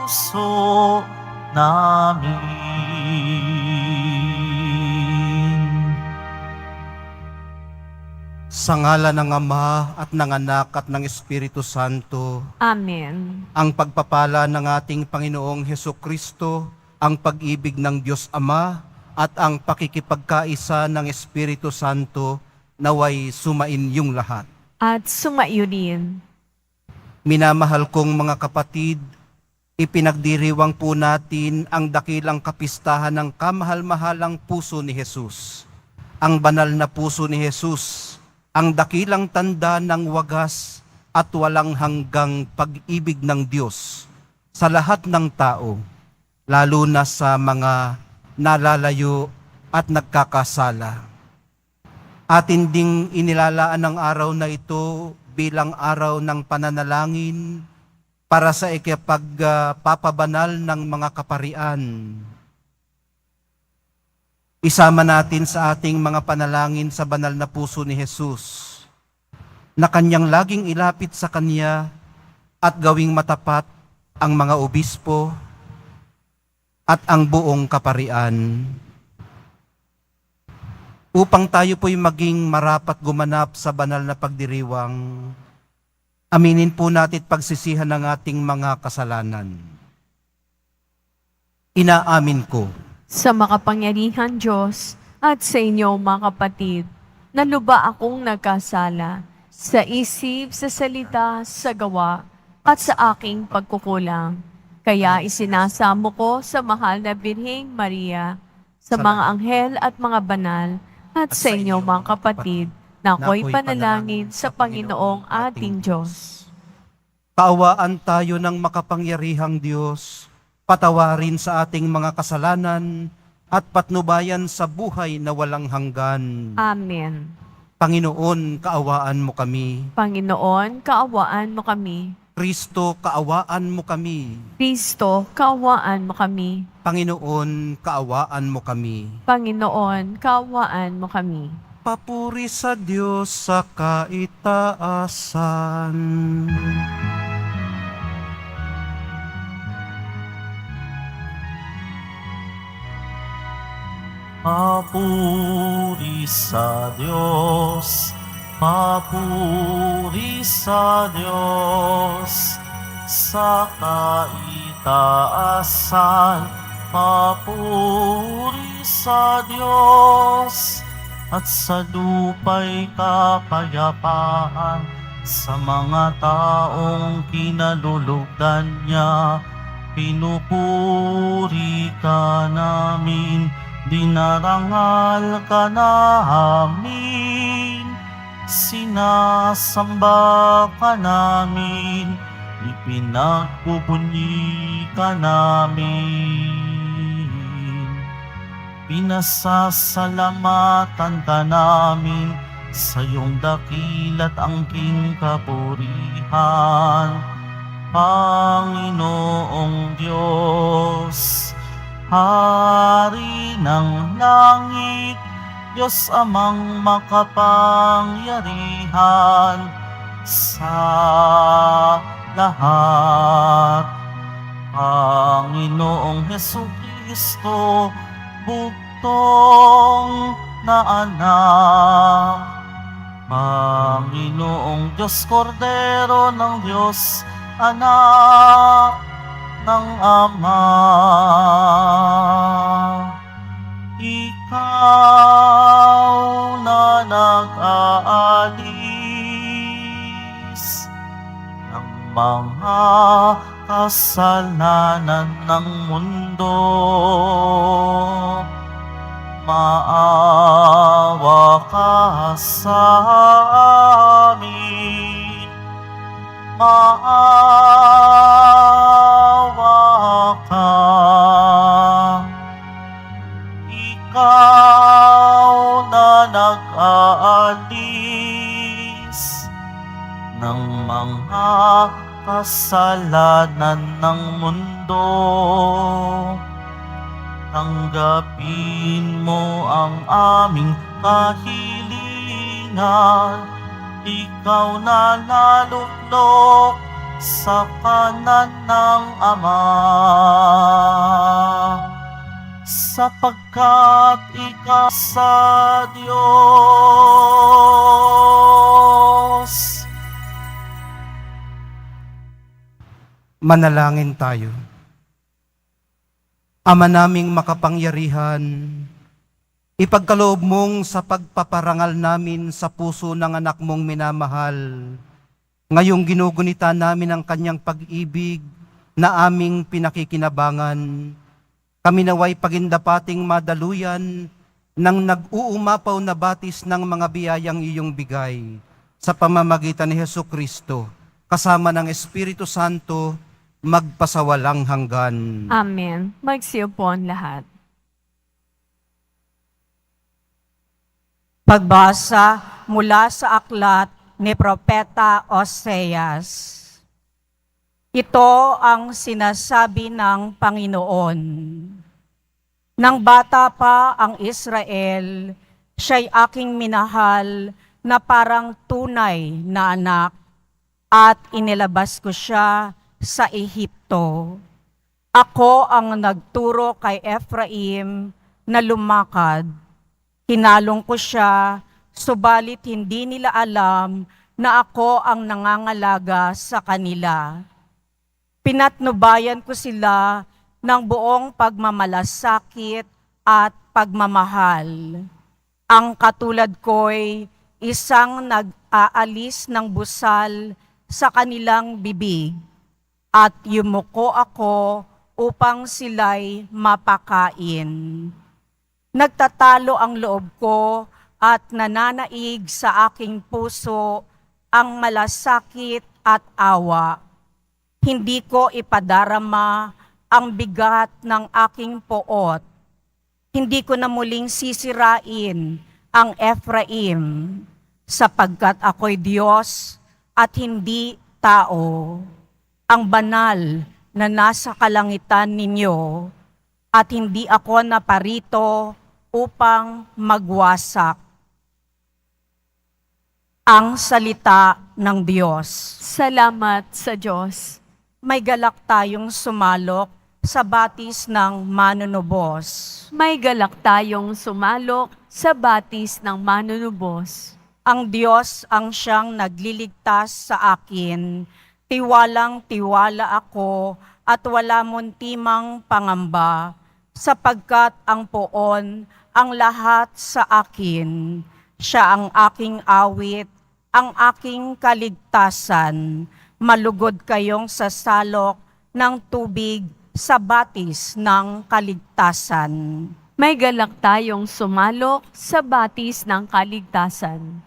puso namin. Sa ngalan ng Ama at ng Anak at ng Espiritu Santo, Amen. ang pagpapala ng ating Panginoong Hesukristo, ang pag-ibig ng Diyos Ama, at ang pakikipagkaisa ng Espiritu Santo naway sumain yung lahat. At sumayo din. Minamahal kong mga kapatid, ipinagdiriwang po natin ang dakilang kapistahan ng kamahal-mahalang puso ni Jesus. Ang banal na puso ni Jesus, ang dakilang tanda ng wagas at walang hanggang pag-ibig ng Diyos sa lahat ng tao, lalo na sa mga nalalayo at nagkakasala. Atin ding inilalaan ang araw na ito bilang araw ng pananalangin para sa ikapagpapabanal ng mga kaparian. Isama natin sa ating mga panalangin sa banal na puso ni Jesus, na kanyang laging ilapit sa kanya at gawing matapat ang mga obispo at ang buong kaparian. Upang tayo po'y maging marapat gumanap sa banal na pagdiriwang, aminin po natin pagsisihan ng ating mga kasalanan. Inaamin ko Sa makapangyarihan Diyos at sa inyo mga kapatid, na luba akong nagkasala sa isip, sa salita, sa gawa, at sa aking pagkukulang. Kaya isinasamo ko sa mahal na Birheng Maria, sa mga anghel at mga banal, at sa inyo mga kapatid, na ako'y panalangin sa Panginoong ating Diyos. kaawaan tayo ng makapangyarihang Diyos, patawarin sa ating mga kasalanan at patnubayan sa buhay na walang hanggan. Amen. Panginoon, kaawaan mo kami. Panginoon, kaawaan mo kami. Kristo, kaawaan mo kami. Kristo, kaawaan mo kami. Panginoon, kaawaan mo kami. Panginoon, kaawaan mo kami. Papuri sa Diyos sa kaitaasan. Papuri sa Diyos, papuri sa Diyos, sa kaitaasan, papuri sa Diyos, at sa lupa'y kapayapaan, sa mga taong kinalulugdan niya, pinupuri ka namin, dinarangal ka namin, sinasamba ka namin, ipinagpupuni ka namin. Pinasasalamatan ka namin sa iyong dakilat angking kapurihan, Panginoong Diyos, Hari ng langit, Diyos amang makapangyarihan sa lahat. Panginoong Hesukristo, bugtong na anak. Panginoong Diyos, Kordero ng Diyos, anak ng Ama. Ikaw na nag-aalis ng mga kasalanan ng mundo, maawa ka sa amin, maawa ka. Ikaw na nag-aalis ng mga kasalanan ng mundo, tanggapin mo ang aming kahilingan. Ikaw na naluklok sa kanan ng Ama, sapagkat ikaw sa Diyos. Manalangin tayo. Ama naming makapangyarihan, ipagkaloob mong sa pagpaparangal namin sa puso ng anak mong minamahal, ngayong ginugunita namin ang kanyang pag-ibig na aming pinakikinabangan, kami naway pagindapating madaluyan ng nag-uumapaw na batis ng mga biyayang iyong bigay sa pamamagitan ni Jesucristo, kasama ng Espiritu Santo, magpasawalang hanggan. Amen. Magsiupo ang lahat. Pagbasa mula sa aklat ni Propeta Oseas. Ito ang sinasabi ng Panginoon. Nang bata pa ang Israel, siya'y aking minahal na parang tunay na anak, at inilabas ko siya sa Ehipto. Ako ang nagturo kay Ephraim na lumakad. Hinalong ko siya, subalit hindi nila alam na ako ang nangangalaga sa kanila. Pinatnubayan ko sila ng buong pagmamalasakit at pagmamahal. Ang katulad ko'y isang nag-aalis ng busal sa kanilang bibig, at yumuko ako upang sila'y mapakain. Nagtatalo ang loob ko at nananaig sa aking puso ang malasakit at awa. Hindi ko ipadarama ang bigat ng aking poot. Hindi ko na muling sisirain ang Ephraim, sapagkat ako'y Diyos at hindi tao, ang banal na nasa kalangitan ninyo, at hindi ako naparito upang magwasak. Ang salita ng Diyos. Salamat sa Diyos. May galak tayong sumalok sa batis ng manunubos. May galak tayong sumalok sa batis ng manunubos. Ang Diyos ang siyang nagliligtas sa akin. Tiwalang-tiwala ako at wala muntimang pangamba, sapagkat ang poon ang lahat sa akin. Siya ang aking awit, ang aking kaligtasan. Malugod kayong sasalok ng tubig sa batis ng kaligtasan. May galak tayong sumalok sa batis ng kaligtasan.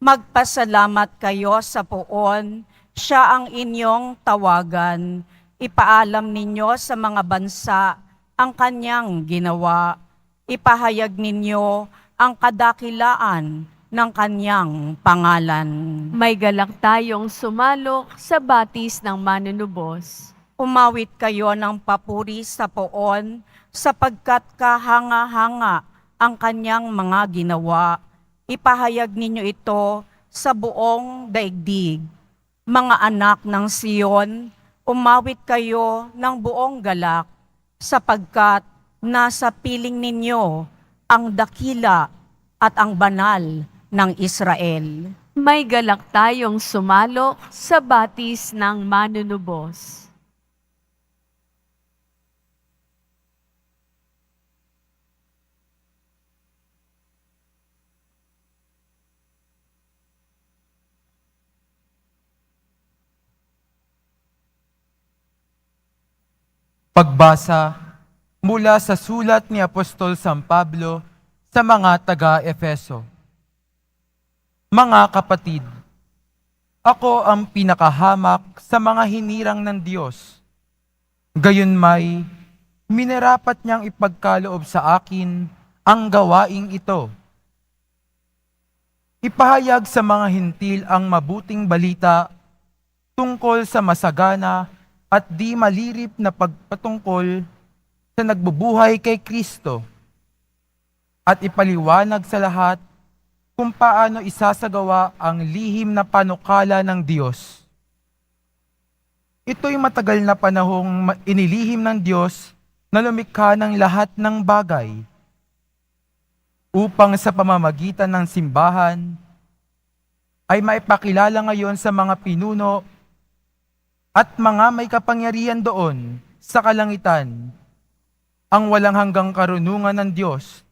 Magpasalamat kayo sa poon, siya ang inyong tawagan. Ipaalam ninyo sa mga bansa ang kanyang ginawa. Ipahayag ninyo ang kadakilaan ng kanyang pangalan. May galak tayong sumalok sa batis ng manunubos. Umawit kayo ng papuri sa poon, sapagkat kahanga-hanga ang kanyang mga ginawa. Ipahayag ninyo ito sa buong daigdig. Mga anak ng Siyon, umawit kayo ng buong galak, sapagkat nasa piling ninyo ang dakila at ang banal ng Israel. May galak tayong sumalok sa batis ng manunubos. Pagbasa mula sa sulat ni Apostol San Pablo sa mga taga-Efeso. Mga kapatid, ako ang pinakahamak sa mga hinirang ng Diyos. Gayunmay, minarapat niyang ipagkaloob sa akin ang gawaing ito. Ipahayag sa mga hintil ang mabuting balita tungkol sa masagana at di malirip na pagpatungkol sa nagbubuhay kay Kristo, at ipaliwanag sa lahat kung paano isasagawa ang lihim na panukala ng Diyos. Ito'y matagal na panahong inilihim ng Diyos na lumikha ng lahat ng bagay upang sa pamamagitan ng simbahan ay maipakilala ngayon sa mga pinuno at mga may kapangyarihan doon sa kalangitan ang walang hanggang karunungan ng Diyos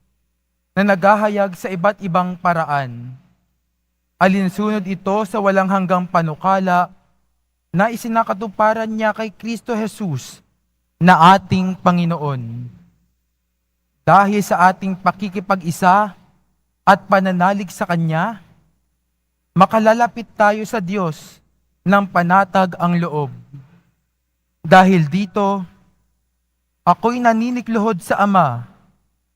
na naghahayag sa iba't ibang paraan. Alinsunod ito sa walang hanggang panukala na isinakatuparan niya kay Kristo Jesus na ating Panginoon. Dahil sa ating pakikipag-isa at pananalig sa Kanya, makalalapit tayo sa Diyos ng panatag ang loob. Dahil dito, ako'y naninikluhod sa Ama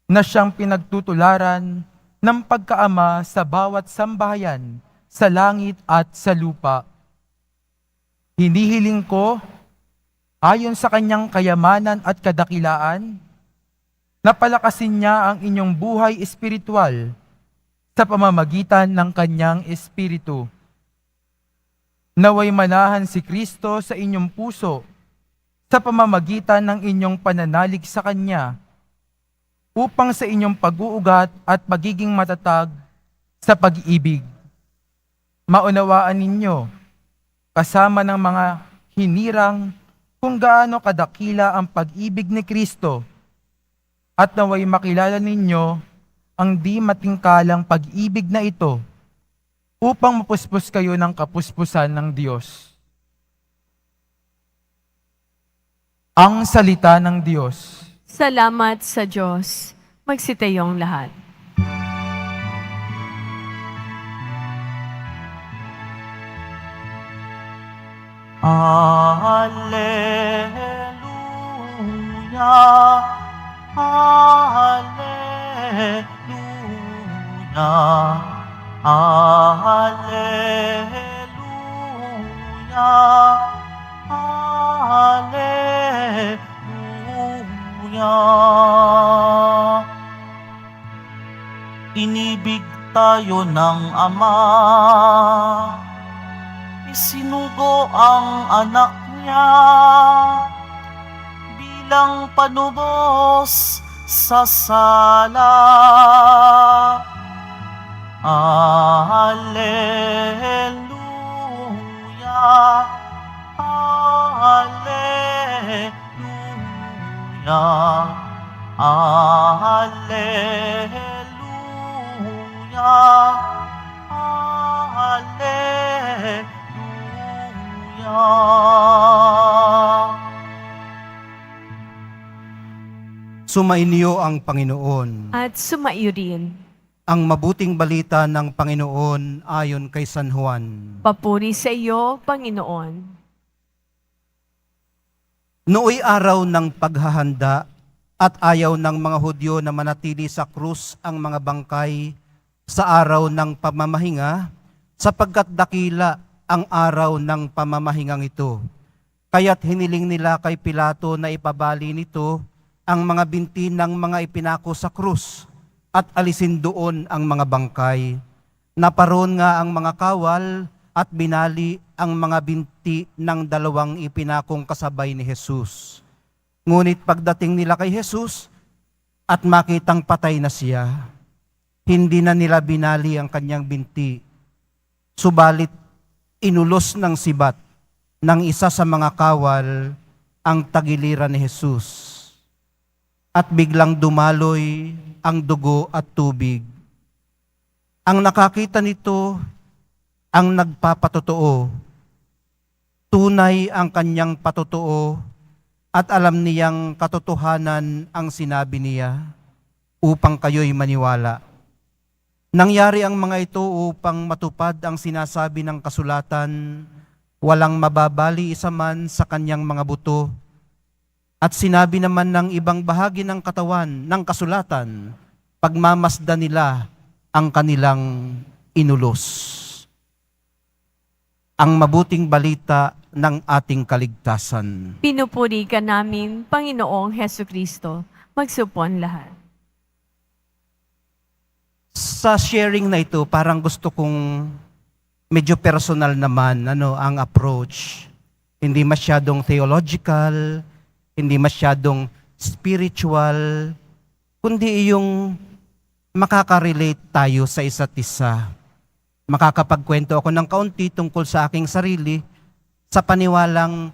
na siyang pinagtutularan ng pagkaama sa bawat sambahayan sa langit at sa lupa. Hinihiling ko, ayon sa kanyang kayamanan at kadakilaan, na palakasin niya ang inyong buhay espiritual sa pamamagitan ng kanyang espiritu. Naway manahan si Kristo sa inyong puso sa pamamagitan ng inyong pananalig sa Kanya upang sa inyong pag-uugat at pagiging matatag sa pag-ibig. Maunawaan ninyo, kasama ng mga hinirang kung gaano kadakila ang pag-ibig ni Kristo at naway makilala ninyo ang di matingkalang pag-ibig na ito upang mapuspos kayo ng kapuspusan ng Diyos. Ang salita ng Diyos. Salamat sa Diyos. Magsitayong lahat. Alleluia, Alleluia, Alleluia, Alleluia. Inibig tayo ng Ama, isinugo ang anak niya bilang panubos sa sala. Alleluia, Alleluia, Alleluia, Alleluia. Sumainyo ang Panginoon. At sumaiyo rin. Ang mabuting balita ng Panginoon ayon kay San Juan. Papuri sa iyo, Panginoon. Nooy araw ng paghahanda at ayaw ng mga Hudyo na manatili sa krus ang mga bangkay sa araw ng pamamahinga, sapagkat dakila ang araw ng pamamahingang ito. Kaya't hiniling nila kay Pilato na ipabali nito ang mga binti ng mga ipinako sa krus at alisin doon ang mga bangkay. Naparoon nga ang mga kawal at binali ang mga binti ng dalawang ipinakong kasabay ni Jesus. Ngunit pagdating nila kay Jesus at makitang patay na siya, hindi na nila binali ang kanyang binti. Subalit inulos ng sibat ng isa sa mga kawal ang tagiliran ni Jesus. At biglang dumaloy ang dugo at tubig. Ang nakakita nito ang nagpapatotoo. Tunay ang kanyang patotoo at alam niyang katotohanan ang sinabi niya upang kayo'y maniwala. Nangyari ang mga ito upang matupad ang sinasabi ng kasulatan, walang mababali isa man sa kanyang mga buto. At sinabi naman ng ibang bahagi ng katawan ng kasulatan, pagmamasdan nila ang kanilang inulos. Ang mabuting balita ng ating kaligtasan. Pinupuri ka namin, Panginoong Heso Kristo. Magsupon lahat. Sa sharing na ito, parang gusto kong medyo personal naman ang approach. Hindi masyadong theological, hindi masyadong spiritual, kundi yung makaka-relate tayo sa isa't isa. Makakapagkwento ako ng kaunti tungkol sa aking sarili sa paniwalang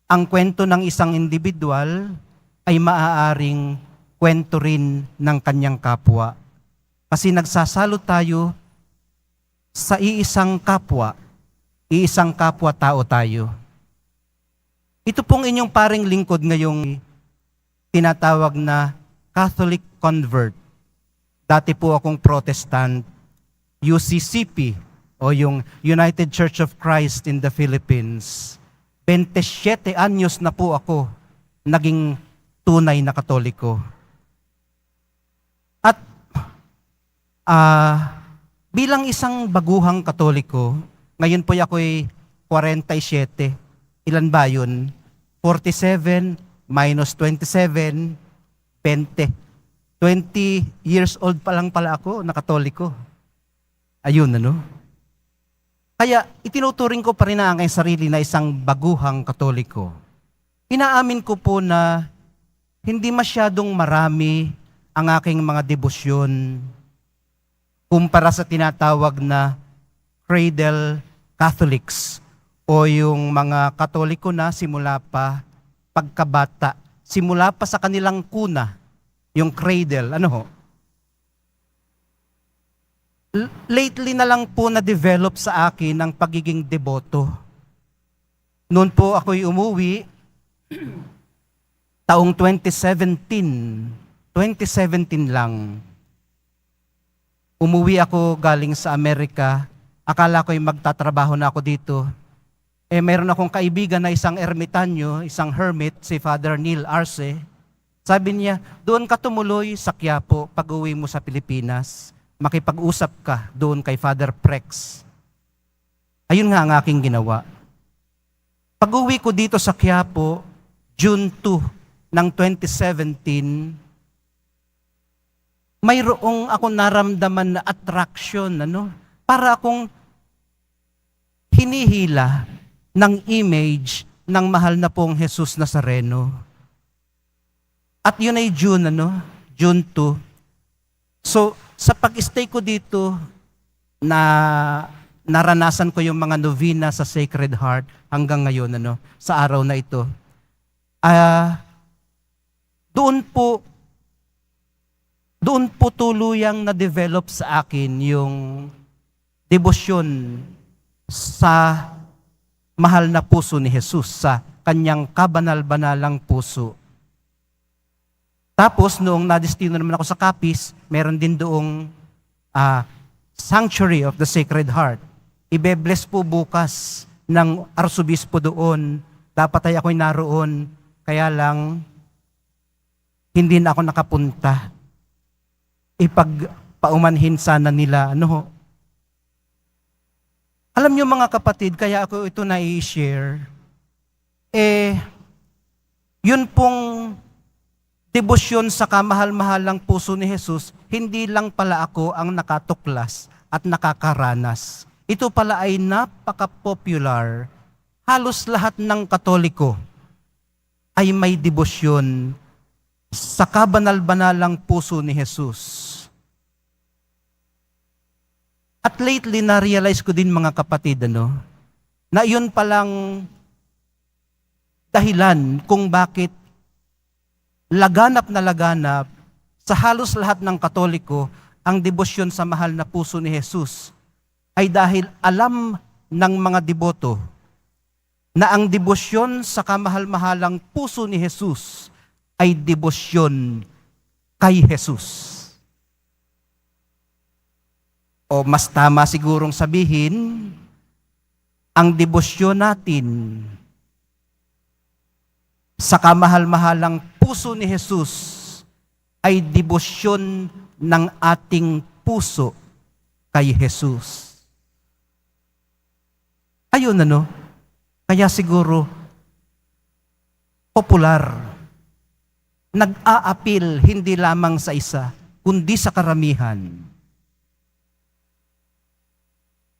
ang kwento ng isang individual ay maaaring kwento rin ng kanyang kapwa. Kasi nagsasalo tayo sa iisang kapwa tao tayo. Ito pong inyong paring lingkod ngayong tinatawag na Catholic convert. Dati po akong Protestant, UCCP o yung United Church of Christ in the Philippines. 27 anyos na po ako naging tunay na Katoliko. At bilang isang baguhang Katoliko, ngayon po ako'y 47. Ilan ba yun? 47 minus 27, 20. 20 years old pa lang pala ako na Katoliko. Ayun, ano? Kaya itinuturing ko pa rin ang aking sarili na isang baguhang Katoliko. Inaamin ko po na hindi masyadong marami ang aking mga debosyon kumpara sa tinatawag na cradle Catholics o yung mga Katoliko na simula pa pagkabata, simula pa sa kanilang kuna, yung cradle, ano ho? Lately na lang po na-develop sa akin ang pagiging deboto. Noon po ako'y umuwi, taong 2017 lang. Umuwi ako galing sa Amerika, akala ko'y magtatrabaho na ako dito. Meron akong kaibigan na isang ermitanyo, isang hermit, si Father Neil Arce. Sabi niya, doon ka tumuloy sa Quiapo pag-uwi mo sa Pilipinas. Makipag-usap ka doon kay Father Prex. Ayun nga ang aking ginawa. Pag-uwi ko dito sa Quiapo, June 2 ng 2017, mayroong akong naramdaman na attraction, para akong hinihila ng image ng mahal na pong Jesus Nazareno. At yun ay June 2. So, sa pag-stay ko dito, naranasan ko yung mga novena sa Sacred Heart hanggang ngayon, sa araw na ito. Doon po tuluyang na-develop sa akin yung debosyon sa mahal na puso ni Jesus, sa kanyang kabanal-banalang puso. Tapos, noong nadestino naman ako sa Capiz, meron din doong Sanctuary of the Sacred Heart. Ibe-bless po bukas ng arsobispo doon. Dapat ay ako'y naroon, kaya lang hindi na ako nakapunta. Ipagpaumanhin sana nila. Alam niyo mga kapatid, kaya ako ito na i-share. Yun pong debosyon sa kamahal-mahalang puso ni Jesus, hindi lang pala ako ang nakatuklas at nakakaranas. Ito pala ay napaka-popular. Halos lahat ng Katoliko ay may debosyon sa kabanal-banalang puso ni Jesus. At lately, na-realize ko din mga kapatid, na yun palang dahilan kung bakit laganap na laganap sa halos lahat ng Katoliko ang debosyon sa mahal na puso ni Jesus ay dahil alam ng mga deboto na ang debosyon sa kamahal-mahalang puso ni Jesus ay debosyon kay Jesus. O mas tama sigurong sabihin, ang debosyon natin sa kamahal-mahalang puso ni Jesus ay debosyon ng ating puso kay Jesus. Ayun kaya siguro popular, nag-aapil hindi lamang sa isa, kundi sa karamihan.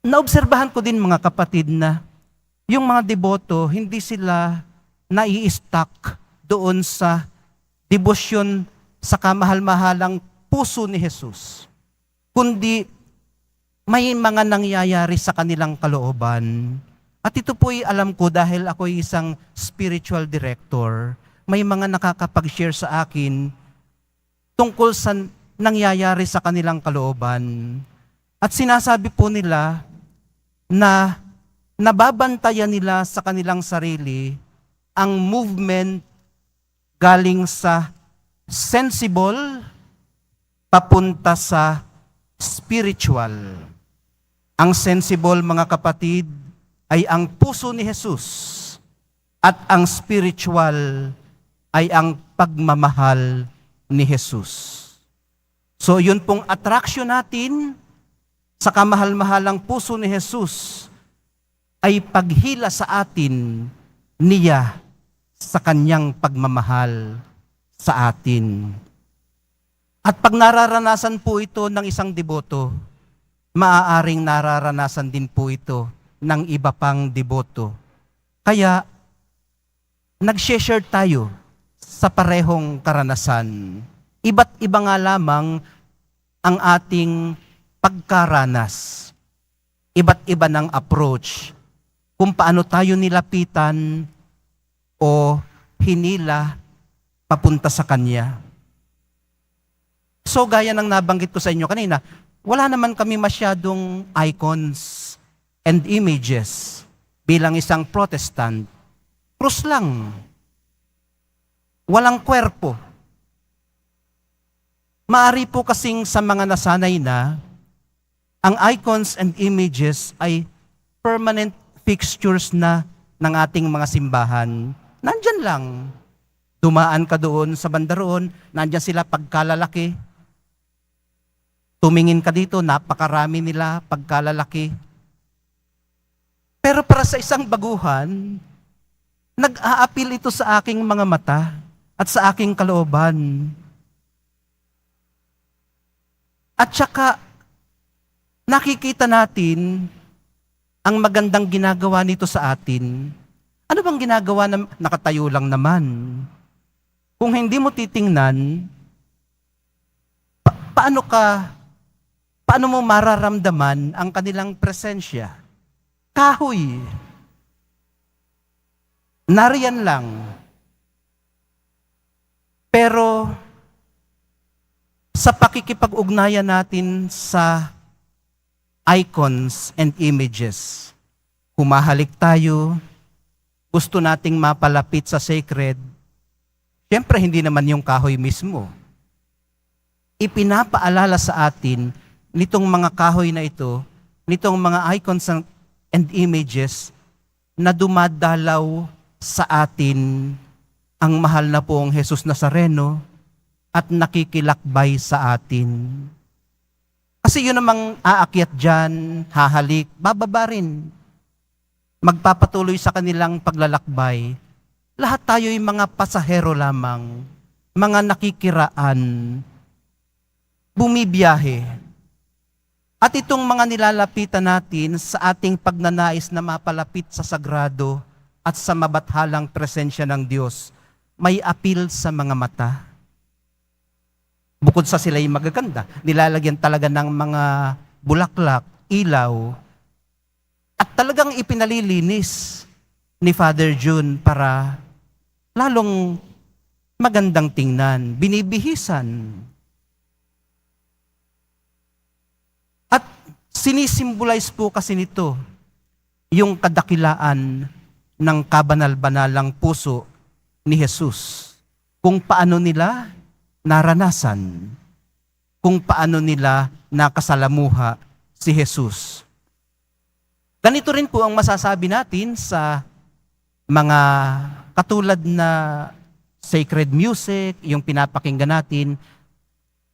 Naobserbahan ko din mga kapatid na yung mga deboto, hindi sila nai-stuck doon sa debosyon sa kamahal-mahalang puso ni Jesus, kundi may mga nangyayari sa kanilang kalooban. At ito po'y alam ko dahil ako'y isang spiritual director. May mga nakakapag-share sa akin tungkol sa nangyayari sa kanilang kalooban. At sinasabi po nila na nababantayan nila sa kanilang sarili ang movement galing sa sensible papunta sa spiritual. Ang sensible, mga kapatid, ay ang puso ni Jesus at ang spiritual ay ang pagmamahal ni Jesus. So yun pong attraction natin sa kamahal-mahalang puso ni Jesus ay paghila sa atin niya sa kanyang pagmamahal sa atin. At pag nararanasan po ito ng isang deboto, maaaring nararanasan din po ito ng iba pang deboto. Kaya, nag-share tayo sa parehong karanasan. Iba't iba nga lamang ang ating pagkaranas. Iba't iba ng approach kung paano tayo nilapitan o hinila papunta sa Kanya. So gaya ng nabanggit ko sa inyo kanina, wala naman kami masyadong icons and images bilang isang Protestant. Krus lang. Walang kwerpo. Maari po kasing sa mga nasanay na, ang icons and images ay permanent fixtures na ng ating mga simbahan. Nandyan lang. Dumaan ka doon sa banda roon, nandyan sila pagkalalaki. Tumingin ka dito, napakarami nila pagkalalaki. Pero para sa isang baguhan, nag-a-appeal ito sa aking mga mata at sa aking kalooban. At saka, nakikita natin ang magandang ginagawa nito sa atin. Ano bang ginagawa na nakatayo lang naman? Kung hindi mo titingnan, paano mo mararamdaman ang kanilang presensya? Kahoy. Nariyan lang. Pero sa pakikipag-ugnayan natin sa icons and images, humahalik tayo, gusto nating mapalapit sa sacred, siyempre hindi naman yung kahoy mismo. Ipinapaalala sa atin nitong mga kahoy na ito, nitong mga icons and images na dumadalaw sa atin ang mahal na pong Jesus Nazareno at nakikilakbay sa atin. Kasi yun namang aakyat dyan, hahalik, bababa rin. Magpapatuloy sa kanilang paglalakbay. Lahat tayo ay mga pasahero lamang, mga nakikiraan, bumibiyahe. At itong mga nilalapitan natin sa ating pagnanais na mapalapit sa sagrado at sa mabathalang presensya ng Diyos, may appeal sa mga mata. Bukod sa sila'y magaganda, nilalagyan talaga ng mga bulaklak, ilaw, at talagang ipinalilinis ni Father June para lalong magandang tingnan, binibihisan. At sinisimbolize po kasi nito yung kadakilaan ng kabanal-banalang puso ni Jesus. Kung paano nila naranasan, kung paano nila nakasalamuha si Jesus. Ganito rin po ang masasabi natin sa mga katulad na sacred music, yung pinapakinggan natin,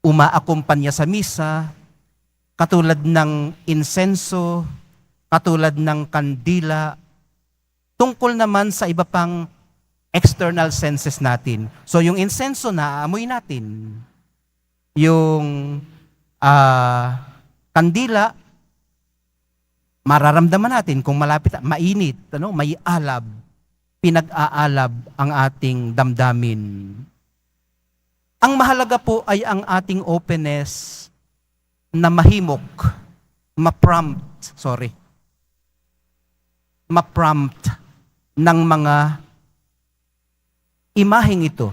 umaakumpanya sa misa, katulad ng insenso, katulad ng kandila, tungkol naman sa iba pang external senses natin. So yung insenso na aamoy natin, yung kandila, Mararamdaman natin kung malapit, mainit, may alab, pinag-aalab ang ating damdamin. Ang mahalaga po ay ang ating openness na maprompt ng mga imaheng ito,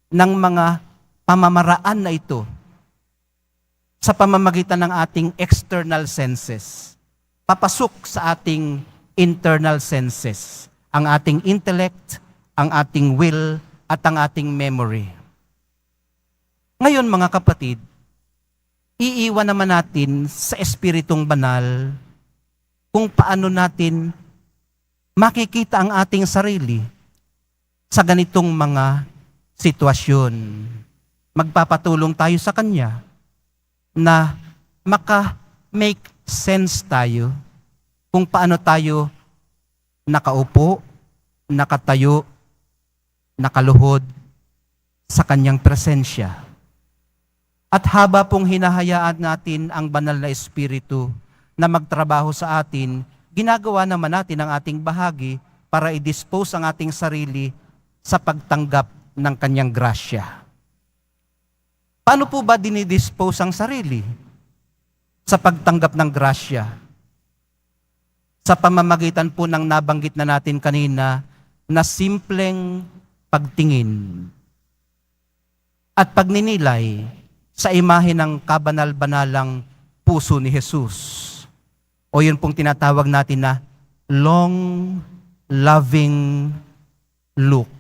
ng mga pamamaraan na ito sa pamamagitan ng ating external senses. Papasok sa ating internal senses, ang ating intellect, ang ating will, at ang ating memory. Ngayon mga kapatid, iiwan naman natin sa Espiritong Banal kung paano natin makikita ang ating sarili sa ganitong mga sitwasyon. Magpapatulong tayo sa Kanya na maka-make sense tayo kung paano tayo nakaupo, nakatayo, nakaluhod sa Kanyang presensya. At haba pong hinahayaan natin ang banal na Espiritu na magtrabaho sa atin, ginagawa naman natin ang ating bahagi para i-dispose ang ating sarili sa pagtanggap ng Kanyang grasya. Paano po ba dinidispose ang sarili sa pagtanggap ng grasya? Sa pamamagitan po ng nabanggit na natin kanina na simpleng pagtingin at pagninilay sa imahe ng kabanal-banalang puso ni Jesus. O yun pong tinatawag natin na long, loving look.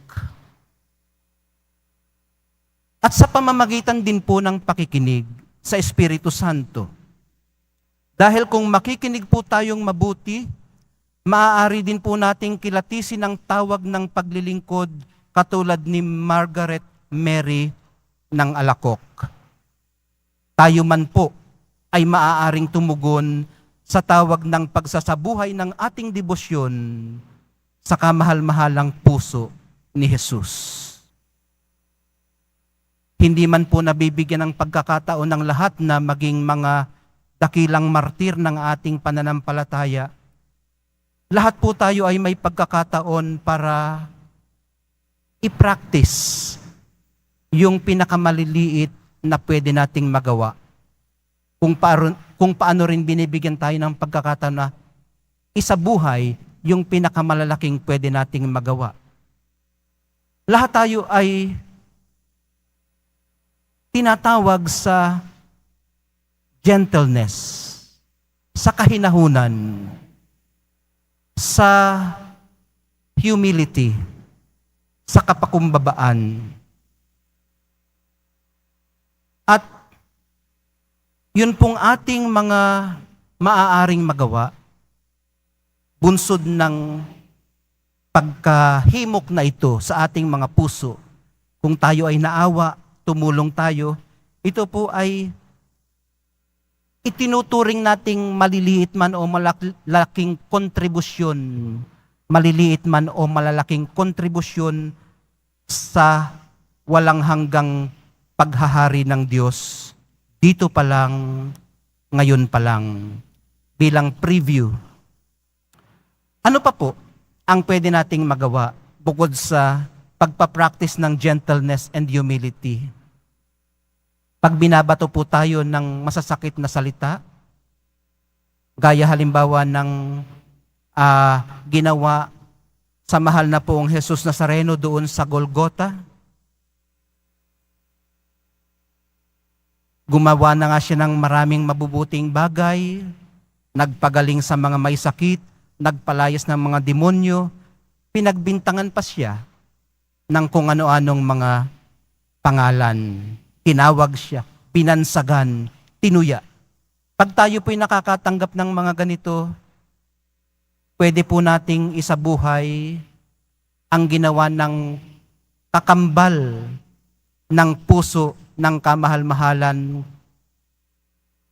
At sa pamamagitan din po ng pakikinig sa Espiritu Santo. Dahil kung makikinig po tayong mabuti, maaari din po nating kilatisin ang tawag ng paglilingkod katulad ni Margaret Mary ng Alakok. Tayo man po ay maaaring tumugon sa tawag ng pagsasabuhay ng ating debosyon sa kamahal-mahalang puso ni Jesus. Hindi man po nabibigyan ng pagkakataon ng lahat na maging mga dakilang martir ng ating pananampalataya. Lahat po tayo ay may pagkakataon para i-practice yung pinakamaliliit na pwede nating magawa. Kung paano rin binibigyan tayo ng pagkakataon na isabuhay yung pinakamalalaking pwede nating magawa. Lahat tayo ay tinatawag sa gentleness, sa kahinahunan, sa humility, sa kapakumbabaan. At yun pong ating mga maaaring magawa, bunsod ng pagkahimok na ito sa ating mga puso. Kung tayo ay naawa, tumulong tayo, ito po ay itinuturing nating maliliit man o malalaking kontribusyon, maliliit man o malalaking kontribusyon sa walang hanggang paghahari ng Diyos dito pa lang, ngayon pa lang, bilang preview. Ano pa po ang pwede nating magawa bukod sa pagpapractice ng gentleness and humility? Pag binabato po tayo ng masasakit na salita, gaya halimbawa ng ginawa sa mahal na poong Jesus Nazareno doon sa Golgota, gumawa na nga siya ng maraming mabubuting bagay, nagpagaling sa mga may sakit, nagpalayas ng mga demonyo, pinagbintangan pa siya ng kung ano-anong mga pangalan. Tinawag siya, pinansagan, tinuya. Pag tayo po'y nakakatanggap ng mga ganito, pwede po nating isabuhay ang ginawa ng kakambal ng puso ng kamahal-mahalan,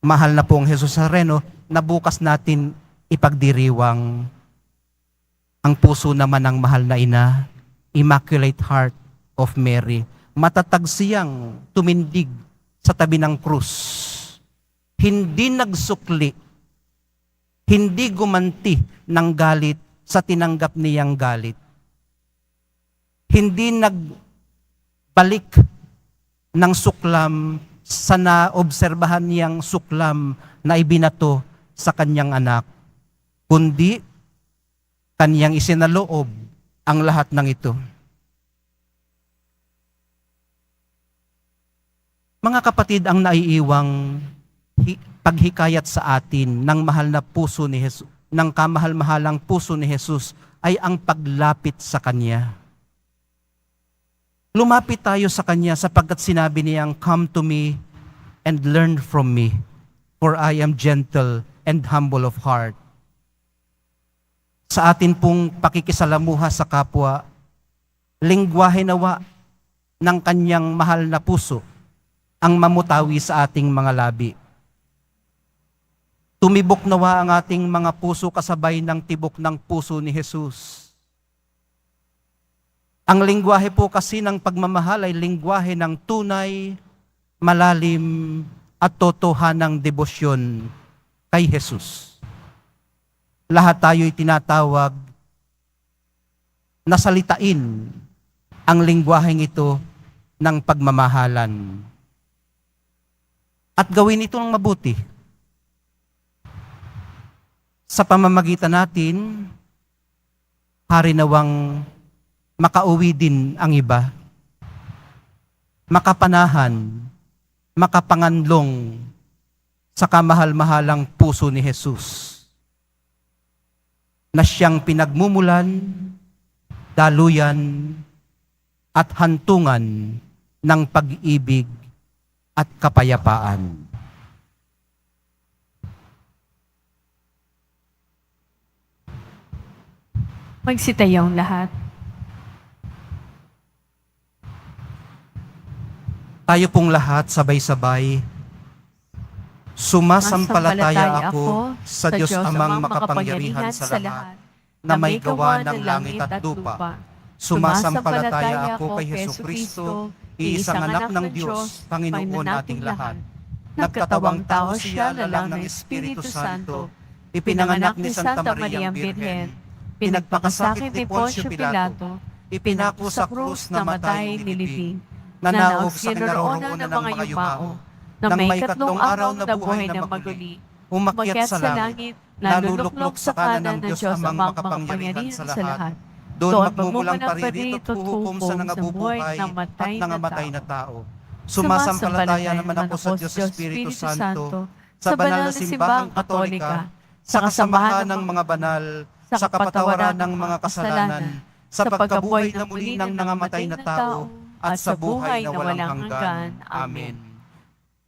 mahal na pong Jesus Nazareno, na bukas natin ipagdiriwang ang puso naman ng mahal na ina, Immaculate Heart of Mary. Matatag siyang tumindig sa tabi ng krus. Hindi nagsukli, hindi gumanti ng galit sa tinanggap niyang galit. Hindi nagbalik ng suklam sa naobserbahan niyang suklam na ibinato sa kanyang anak, kundi kanyang isinaloob ang lahat ng ito. Mga kapatid, ang naiiwang paghikayat sa atin ng mahal na puso ni Jesus, ng kamahal-mahalang puso ni Jesus ay ang paglapit sa Kanya. Lumapit tayo sa Kanya sapagkat sinabi niyang, "Come to me and learn from me, for I am gentle and humble of heart." Sa atin pong pakikisalamuha sa kapwa, lingwahe nawa ng Kanyang mahal na puso ang mamutawi sa ating mga labi. Tumibok nawa ang ating mga puso kasabay ng tibok ng puso ni Jesus. Ang lingwahe po kasi ng pagmamahal ay lingwahe ng tunay, malalim at totohanang debosyon kay Jesus. Lahat tayo'y tinatawag na salitain ang lingwaheng ito ng pagmamahalan. At gawin ito ng mabuti. Sa pamamagitan natin, hari nawang makauwi din ang iba, makapanahan, makapanganlong sa kamahal-mahalang puso ni Jesus, na siyang pinagmumulan, daluyan, at hantungan ng pag-ibig at kapayapaan. Magsitayong lahat. Tayo pong lahat sabay-sabay, sumasampalataya ako sa Diyos Amang makapangyarihan sa lahat, na may gawa ng langit at lupa. Sumasampalataya ako kay Jesucristo, iisang anak ng Diyos, Panginoon nating lahat. Nagkatawang tao siya na lang ng Espiritu Santo, ipinanganak ni Santa Mariang Birhen, pinagpakasakit ni Poncio Pilato, ipinako sa krus na matay nilibing, nanaog sa kinaroroonan ng mga yumao, nang may katlong araw na buhay na maguli, umakyat sa langit, naluluklok sa kanan ng Diyos Amang makapangyarihan sa lahat. Doon magmumulang paririto at hukom sa nangabubuhay at nangamatay na tao. Sumasampalataya naman ako sa Diyos Espiritu Santo, sa banal na simbahang katolika, sa kasamahan ng mga banal, sa kapatawaran ng mga kasalanan, sa pagkabuhay na muli ng nangamatay na tao, at sa buhay na walang hanggan. Amen.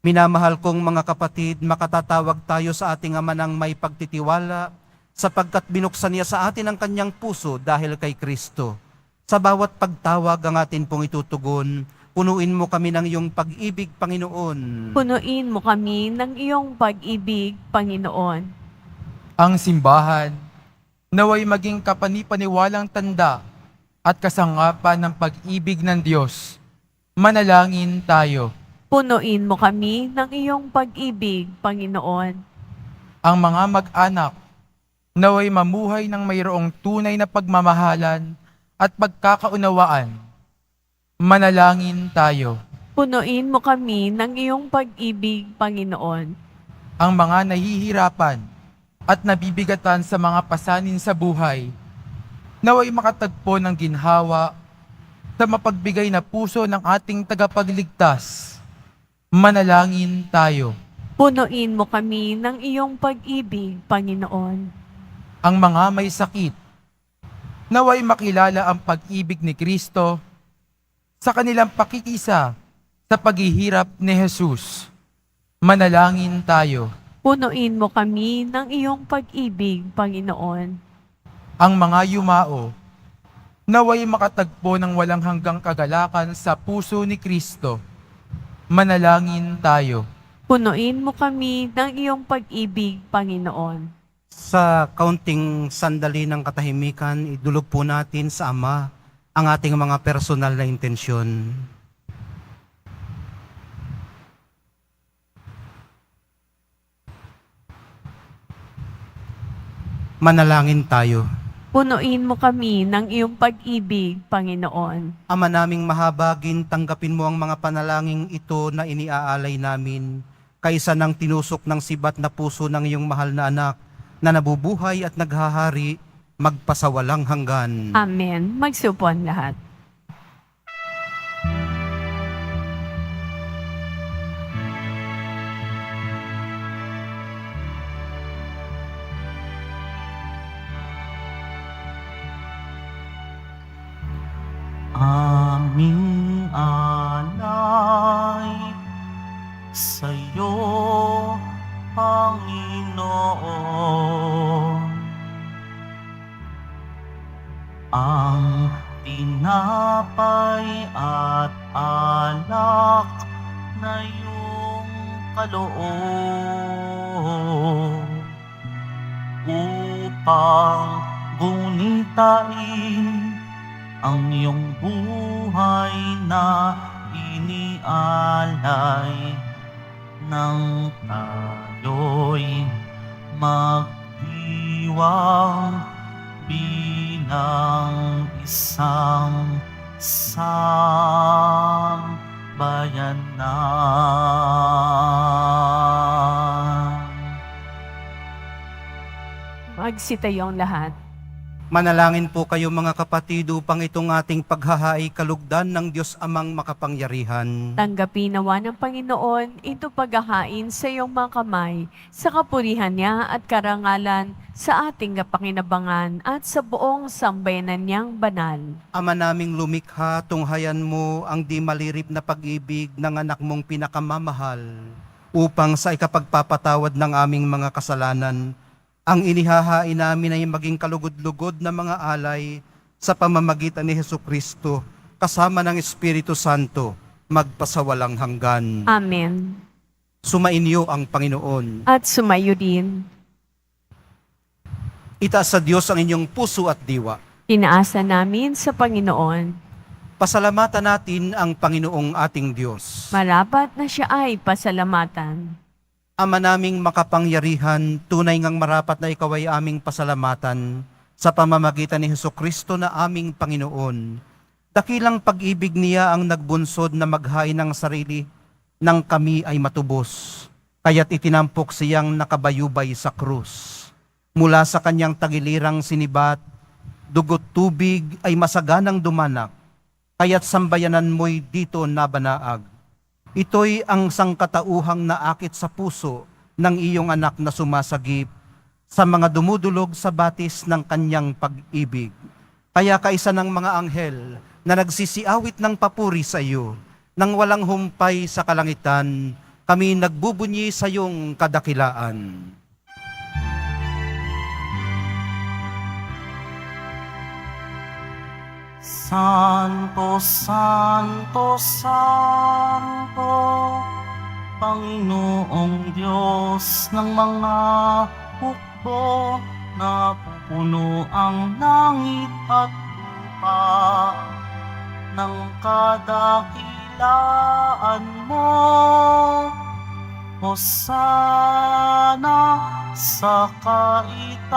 Minamahal kong mga kapatid, makatatawag tayo sa ating Ama ng may pagtitiwala, sapagkat binuksan niya sa atin ang kanyang puso dahil kay Kristo. Sa bawat pagtawag ang atin pong itutugon, punuin mo kami ng iyong pag-ibig, Panginoon. Punuin mo kami ng iyong pag-ibig, Panginoon. Ang simbahan, naway maging kapanipaniwalang tanda at kasangapan ng pag-ibig ng Diyos. Manalangin tayo. Punuin mo kami ng iyong pag-ibig, Panginoon. Ang mga mag-anak, naway mamuhay ng mayroong tunay na pagmamahalan at pagkakaunawaan. Manalangin tayo. Punuin mo kami ng iyong pag-ibig, Panginoon. Ang mga nahihirapan at nabibigatan sa mga pasanin sa buhay, naway makatagpo ng ginhawa sa mapagbigay na puso ng ating tagapagligtas. Manalangin tayo. Punuin mo kami ng iyong pag-ibig, Panginoon. Ang mga may sakit, naway makilala ang pag-ibig ni Kristo sa kanilang pakikisa sa paghihirap ni Jesus. Manalangin tayo. Punuin mo kami ng iyong pag-ibig, Panginoon. Ang mga yumao, naway makatagpo ng walang hanggang kagalakan sa puso ni Kristo. Manalangin tayo. Punuin mo kami ng iyong pag-ibig, Panginoon. Sa kaunting sandali ng katahimikan, idulog po natin sa Ama ang ating mga personal na intensyon. Manalangin tayo. Punuin mo kami ng iyong pag-ibig, Panginoon. Ama naming mahabagin, tanggapin mo ang mga panalangin ito na iniaalay namin, kaysa ng tinusok ng sibat na puso ng iyong mahal na anak, na nabubuhay at naghahari, magpasawalang hanggan. Amen. Magsupo ang lahat. Aming alay sa'yo, Panginoon. Ang tinapay at alak na iyong kaloob upang gunitain ang iyong buhay na inialay nang tayo'y magdiwang bilang isang sambayanan. Magsitayo ang lahat. Manalangin po kayo mga kapatid upang itong ating paghahaay kalugdan ng Diyos Amang makapangyarihan. Tanggapin nawa ng Panginoon ito paghahain sa iyong mga kamay, sa kapurihan niya at karangalan, sa ating kapakinabangan at sa buong sambayanan niyang banal. Ama naming lumikha, tunghayan mo ang di malirip na pag-ibig ng anak mong pinakamamahal, upang sa ikapagpapatawad ng aming mga kasalanan, ang inihahain namin ay maging kalugod-lugod na mga alay sa pamamagitan ni Hesukristo, kasama ng Espiritu Santo, magpasawalang hanggan. Amen. Sumainyo ang Panginoon. At sumayo din. Itaas sa Diyos ang inyong puso at diwa. Inaasa namin sa Panginoon. Pasalamatan natin ang Panginoong ating Diyos. Marapat na siya ay pasalamatan. Ama naming makapangyarihan, tunay ngang marapat na ikaw ay aming pasalamatan sa pamamagitan ni Hesukristo na aming Panginoon. Dakilang pag-ibig niya ang nagbunsod na maghain ng sarili nang kami ay matubos. Kaya't itinampok siyang nakabayubay sa krus. Mula sa kanyang tagilirang sinibat, dugot tubig ay masaganang dumanak. Kaya't sambayanan mo'y dito nabanaag. Ito'y ang sangkatauhang naakit sa puso ng iyong anak na sumasagip sa mga dumudulog sa batis ng kanyang pag-ibig. Kaya kaisa ng mga anghel na nagsisiawit ng papuri sa iyo, nang walang humpay sa kalangitan, kami nagbubunyi sa iyong kadakilaan. Santo, Santo, Santo, Panginoong Diyos ng mga hukbo, na puno ang langit at lupa ng kadakilaan mo. Hosana sa kaitaasan,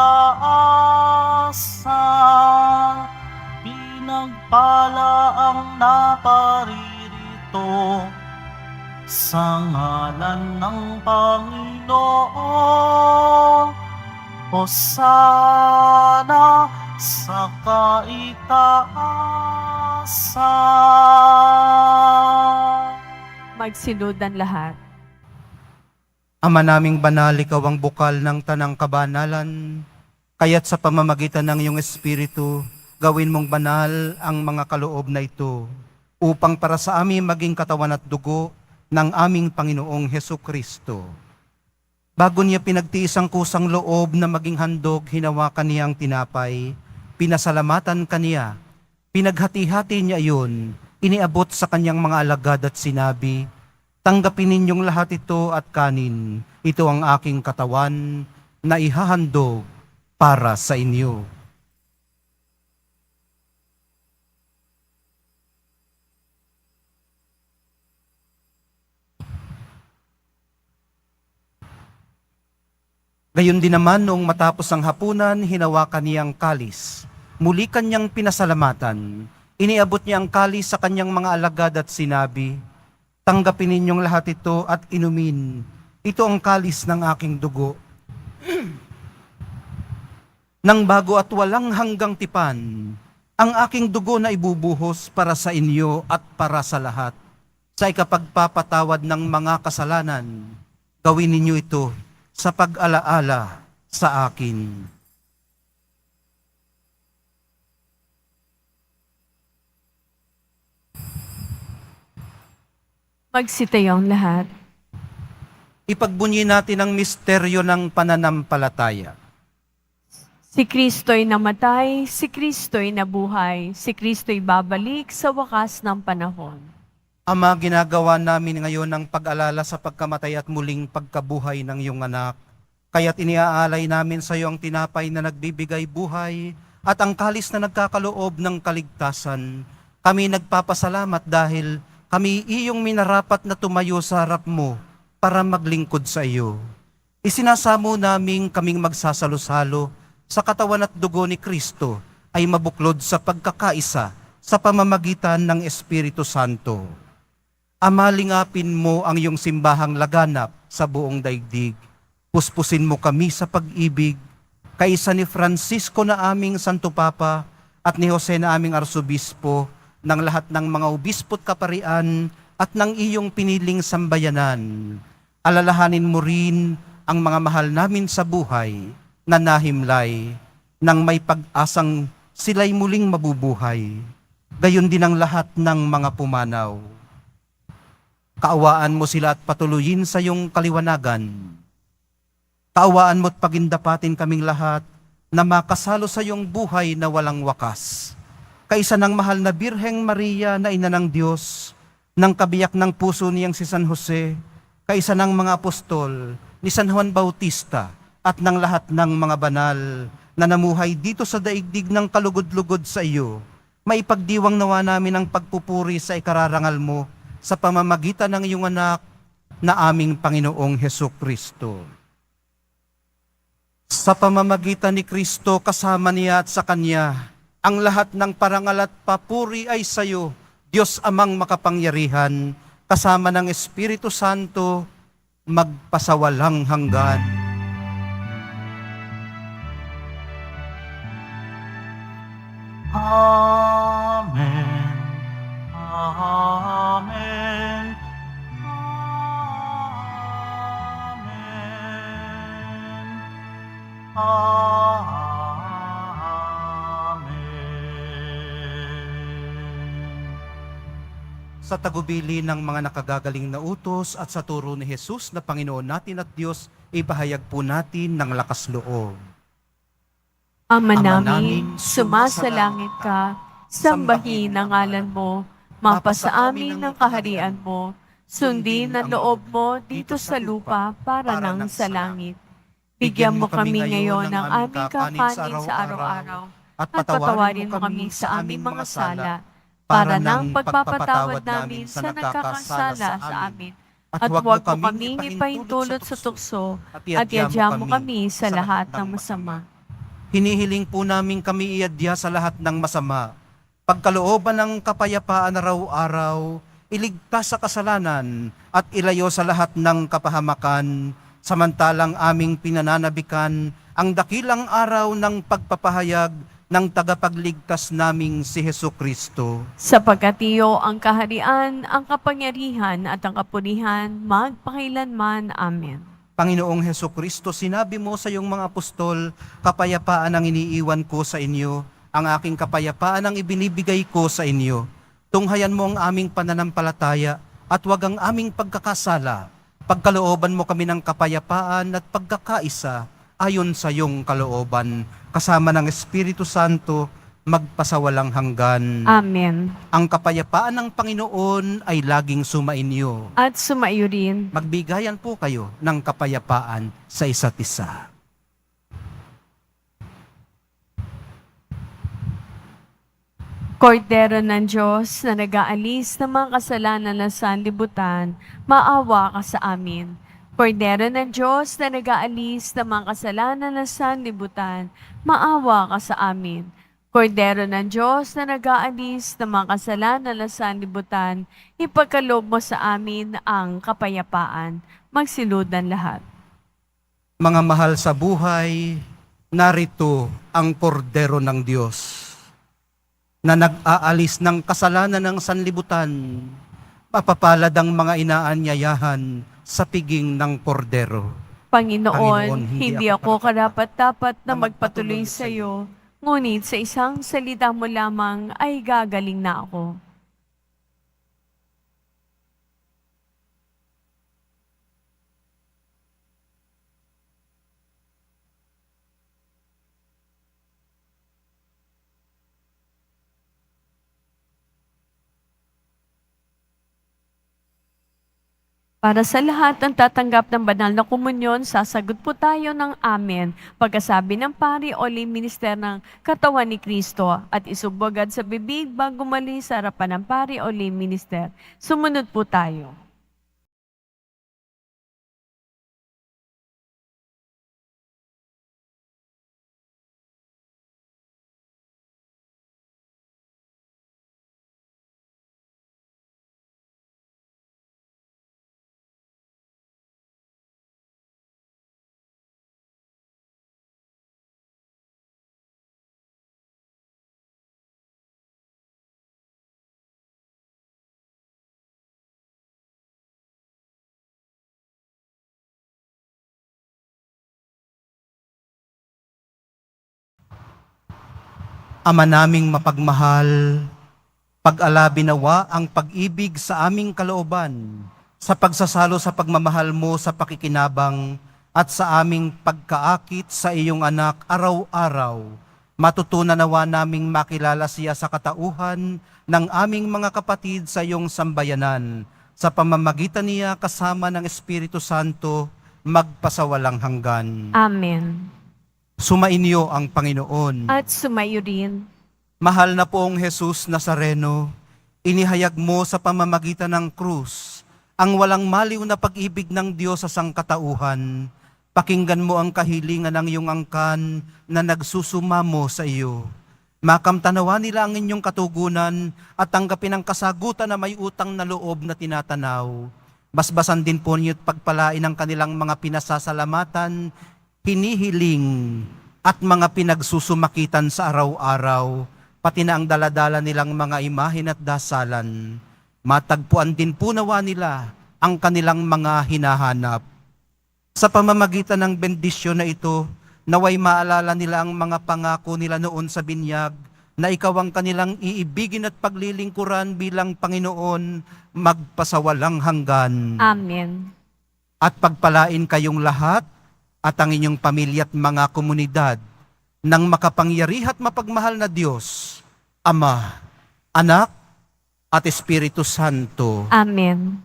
pinagpala ang naparirito sa ngalan ng Panginoon. Hosana sa kaitaasan. Magsilod ang lahat. Ama naming banal, ikaw ang bukal ng tanang kabanalan, kaya't sa pamamagitan ng iyong Espiritu, gawin mong banal ang mga kaloob na ito, upang para sa amin maging katawan at dugo ng aming Panginoong Hesukristo. Bago niya pinagtiis ang kusang loob na maging handog, hinawakan niya ang tinapay, pinasalamatan kaniya, pinaghati-hati niya iyon, iniabot sa kanyang mga alagad at sinabi, "Tanggapin ninyong lahat ito at kanin, ito ang aking katawan na ihahandog para sa inyo." Gayon din naman noong matapos ang hapunan, hinawakan niya ang kalis. Muli kanyang pinasalamatan. Iniabot niya ang kalis sa kanyang mga alagad at sinabi, "Tanggapin ninyong lahat ito at inumin. Ito ang kalis ng aking dugo. Nang bago at walang hanggang tipan, ang aking dugo na ibubuhos para sa inyo at para sa lahat. Sa ikapagpapatawad ng mga kasalanan, gawin ninyo ito sa pag-alaala sa akin." Magsitayong lahat. Ipagbunyi natin ang misteryo ng pananampalataya. Si Kristo'y namatay, si Kristo'y nabuhay, si Kristo'y babalik sa wakas ng panahon. Ama, ginagawa namin ngayon ang pag-alala sa pagkamatay at muling pagkabuhay ng iyong anak. Kaya't iniaalay namin sa iyo ang tinapay na nagbibigay buhay at ang kalis na nagkakaloob ng kaligtasan. Kami nagpapasalamat dahil kami iyong minarapat na tumayo sa harap mo para maglingkod sa iyo. Isinasamo naming kaming magsasalo-salo sa katawan at dugo ni Kristo ay mabuklod sa pagkakaisa sa pamamagitan ng Espiritu Santo. Ama, lingapin mo ang iyong simbahang laganap sa buong daigdig. Puspusin mo kami sa pag-ibig, kaisa ni Francisco na aming Santo Papa at ni Jose na aming Arsobispo, ng lahat ng mga obispo't kaparian at ng iyong piniling sambayanan. Alalahanin mo rin ang mga mahal namin sa buhay na nahimlay, nang may pag-asang sila'y muling mabubuhay. Gayon din ang lahat ng mga pumanaw. Kaawaan mo sila at patuloyin sa iyong kaliwanagan. Kaawaan mo't pagindapatin kaming lahat na makasalo sa iyong buhay na walang wakas. Kaisa ng mahal na Birheng Maria na ina ng Diyos, ng kabiyak ng puso niyang si San Jose, kaisa ng mga apostol, ni San Juan Bautista, at ng lahat ng mga banal na namuhay dito sa daigdig ng kalugod-lugod sa iyo, maipagdiwang nawa namin ang pagpupuri sa ikararangal mo sa pamamagitan ng iyong anak na aming Panginoong Hesukristo. Sa pamamagitan ni Kristo, kasama niya at sa Kanya, ang lahat ng parangal at papuri ay sa iyo, Diyos Amang makapangyarihan, kasama ng Espiritu Santo, magpasawalang hanggan. Amen. Amen. Amen. Amen. Sa tagubili ng mga nakagagaling na utos at sa turo ni Jesus na Panginoon natin at Diyos, ipahayag po natin ng lakas loob. Ama Ama namin, namin, sumasalangit ka, sambahin ang ngalan mo, mapasa amin ang kaharian mo, sundin ang loob mo dito sa lupa para nang sa langit. Bigyan mo kami ngayon ng aming kakanin sa araw-araw, at patawarin mo kami sa aming mga sala, para nang pagpapatawad namin sa nagkakasala sa amin. At huwag mo kaming ipahintulot sa tukso, at yadya mo kami sa lahat ng masama. Hinihiling po namin kami iadya sa lahat ng masama. Pagkalooban ng kapayapaan araw-araw, iligtas sa kasalanan at ilayo sa lahat ng kapahamakan, samantalang aming pinananabikan ang dakilang araw ng pagpapahayag ng tagapagligtas naming si Hesukristo. Sapagkat iyo ang kaharian, ang kapangyarihan at ang kapurihan, magpakailanman. Amen. Panginoong Hesukristo, sinabi mo sa iyong mga apostol, kapayapaan ang iniiwan ko sa inyo, ang aking kapayapaan ang ibinibigay ko sa inyo. Tunghayan mo ang aming pananampalataya at huwag ang aming pagkakasala. Pagkalooban mo kami ng kapayapaan at pagkakaisa ayon sa iyong kalooban, kasama ng Espiritu Santo, magpasawalang hanggan. Amen. Ang kapayapaan ng Panginoon ay laging sumainyo. At sumaiyo rin. Magbigayan po kayo ng kapayapaan sa isa't isa. Kordero ng Diyos na nag-aalis ng mga kasalanan ng sanlibutan, maawa ka sa amin. Kordero ng Diyos na nag-aalis ng mga kasalanan ng sanlibutan, maawa ka sa amin. Kordero ng Diyos na nag-aalis ng mga kasalanan ng sanlibutan, ipagkaloob mo sa amin ang kapayapaan. Magsiludan lahat. Mga mahal sa buhay, narito ang kordero ng Diyos na nag-aalis ng kasalanan ng sanlibutan. Mapapalad ang mga inaanyayahan sa piging ng kordero. Panginoon, Panginoon, hindi ako karapat-dapat na magpatuloy sa iyo, ngunit sa isang salita mo lamang ay gagaling na ako. Para sa lahat ng tatanggap ng banal na komunyon, sasagot po tayo ng amen. Pagkasabi ng pari o lay minister ng katawan ni Kristo at isubogad sa bibig bago mali sa harapan ng pari o lay minister. Sumunod po tayo. Ama naming mapagmahal, pag-alabi nawa ang pag-ibig sa aming kalooban, sa pagsasalo sa pagmamahal mo sa pakikinabang at sa aming pagkaakit sa iyong anak araw-araw. Matutunan nawa naming makilala siya sa katauhan ng aming mga kapatid sa iyong sambayanan, sa pamamagitan niya kasama ng Espiritu Santo, magpasawalang hanggan. Amen. Sumainyo ang Panginoon. At sumayo rin. Mahal na poong Jesus Nazareno, inihayag mo sa pamamagitan ng krus ang walang maliw na pag-ibig ng Diyos sa sangkatauhan. Pakinggan mo ang kahilingan ng iyong angkan na nagsusumamo sa iyo. Makamtanawa nila ang inyong katugunan at tanggapin ang kasagutan na may utang na loob na tinatanaw. Basbasan din po niyo't pagpalain ang kanilang mga pinasasalamatan, hinihiling at mga pinagsusumakitan sa araw-araw, pati na ang daladala nilang mga imahin at dasalan. Matagpuan din po nawa nila ang kanilang mga hinahanap. Sa pamamagitan ng bendisyon na ito, naway maalala nila ang mga pangako nila noon sa binyag, na ikaw ang kanilang iibigin at paglilingkuran bilang Panginoon magpasawalang hanggan. Amen. At pagpalain kayong lahat at ang inyong pamilya at mga komunidad ng makapangyarihan at mapagmahal na Diyos, Ama, Anak, at Espiritu Santo. Amen.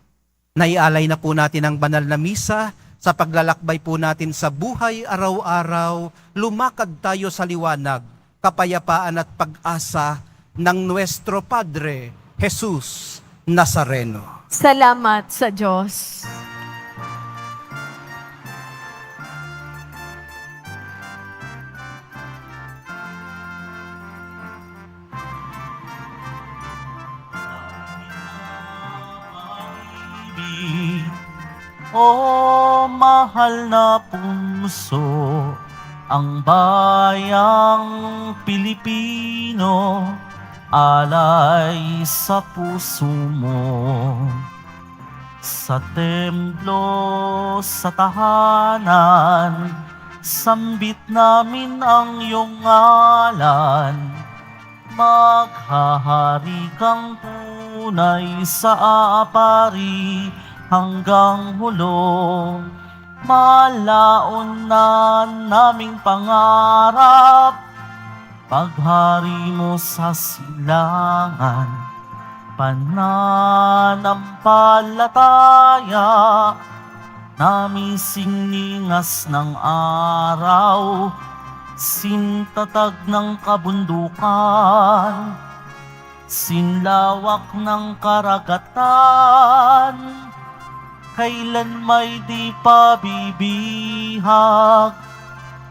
Naialay na po natin ang banal na misa sa paglalakbay po natin sa buhay araw-araw. Lumakad tayo sa liwanag, kapayapaan at pag-asa ng Nuestro Padre, Jesus Nazareno. Salamat sa Diyos. O mahal na puso, ang bayang Pilipino, alay sa puso mo. Sa templo, sa tahanan, sambit namin ang iyong ngalan. Maghahari kang tunay sa aapari, hanggang hulo. Malaon na naming pangarap, paghari mo sa silangan. Pananampalataya, namising ningas ng araw, sintatag ng kabundukan, sinlawak ng karagatan. kailan may di pabibihag,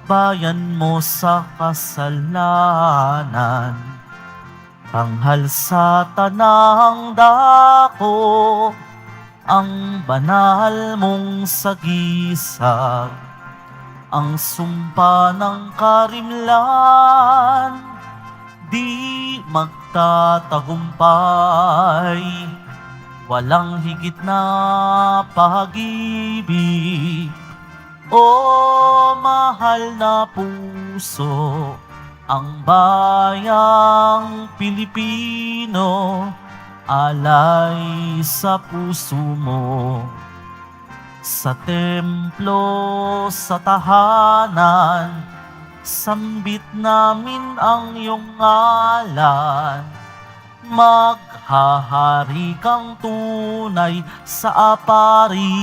bayan mo sa kasalanan. Tanghal sa tanang dako, ang banal mong sagisag, ang sumpa ng karimlan, di magtatagumpay. Walang higit na pag-ibig, o mahal na puso, ang bayang Pilipino, alay sa puso mo. Sa templo, sa tahanan, sambit namin ang iyong ngalan. Maghahari kang tunay sa apari.